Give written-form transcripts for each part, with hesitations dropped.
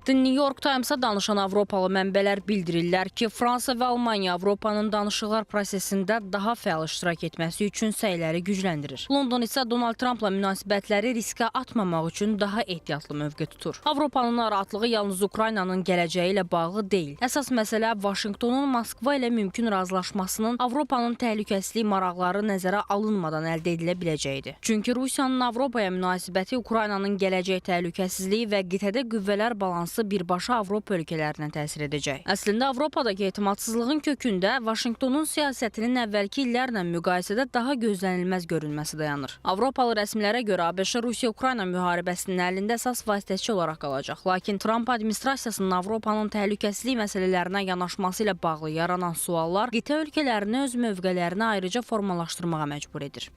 The New York Times-a danışan Avropalı mənbələr bildirirlər ki, Fransa və Almaniya Avropanın danışıqlar prosesində daha fəal iştirak etməsi üçün səyləri gücləndirir. London isə Donald Trumpla münasibətləri riskə atmamaq üçün daha ehtiyatlı mövqe tutur. Avropanın narahatlığı yalnız Ukraynanın gələcəyi ilə bağlı deyil. Əsas məsələ Vaşinqtonun Moskva ilə mümkün razılaşmasının Avropanın təhlükəsizlik maraqları nəzərə alınmadan əldə edilə biləcəyidir. Çünki Rusiyanın Avropaya münasibəti Ukraynanın gələcək təhlükəsizliyi və qitədə qüvvələr balansı birbaşa Avropa ölkələrinə təsir edəcək. Əslində Avropadakı etimadsızlığın kökündə Vaşinqtonun siyasətinin əvvəlki illərlə müqayisədə daha gözlənilməz görünməsi dayanır. Avropalı rəsmilərə görə ABŞ Rusiya-Ukrayna müharibəsinin əlində əsas vasitəçi olaraq qalacaq. Lakin Trump administrasiyasının Avropanın təhlükəsizlik məsələlərinə yanaşması ilə bağlı yaranan suallar qitə ölkələrini öz mövqələrini ayrıca formalaşdırmağa məcbur edir.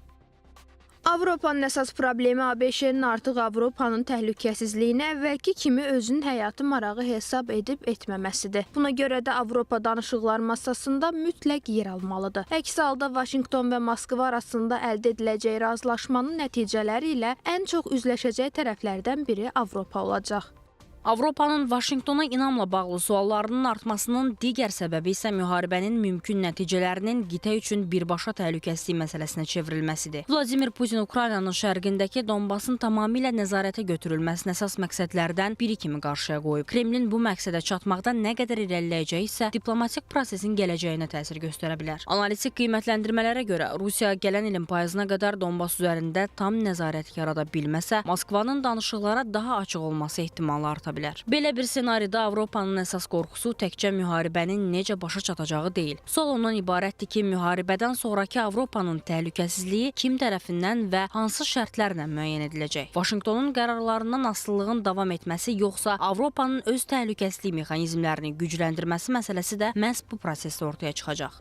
Avropanın əsas problemi ABŞ-nin artıq Avropanın təhlükəsizliyini əvvəlki kimi özünün həyatı marağı hesab edib etməməsidir. Buna görə də Avropa danışıqlar masasında mütləq yer almalıdır. Əks halda Vaşinqton və Moskva arasında əldə ediləcək razılaşmanın nəticələri ilə ən çox üzləşəcək tərəflərdən biri Avropa olacaq. Avropanın Vaşinqtona inamla bağlı suallarının artmasının digər səbəbi isə müharibənin mümkün nəticələrinin qitə üçün birbaşa təhlükəsizlik məsələsinə çevrilməsidir. Vladimir Putin Ukraynanın şərqindəki Donbasın tamamilə nəzarətə götürülməsinin əsas məqsədlərdən biri kimi qarşıya qoyub. Kremlin bu məqsədə çatmaqda nə qədər irəliləyəcəyi isə diplomatik prosesin gələcəyinə təsir göstərə bilər. Analitik qiymətləndirmələrə görə Rusiya gələn ilin payızına qədər Donbas üzərində tam nəzarət yarada bilməsə, Moskvanın danışıqlara daha açıq olması ehtimalı artar. Belə bir senaridə Avropanın əsas qorxusu təkcə müharibənin necə başa çatacağı deyil. Sual ondan ibarətdir ki, müharibədən sonraki Avropanın təhlükəsizliyi kim tərəfindən və hansı şərtlərlə müəyyən ediləcək? Vaşinqtonun qərarlarından asılılığın davam etməsi yoxsa Avropanın öz təhlükəsizlik mexanizmlərini gücləndirməsi məsələsi də məhz bu prosesdə ortaya çıxacaq.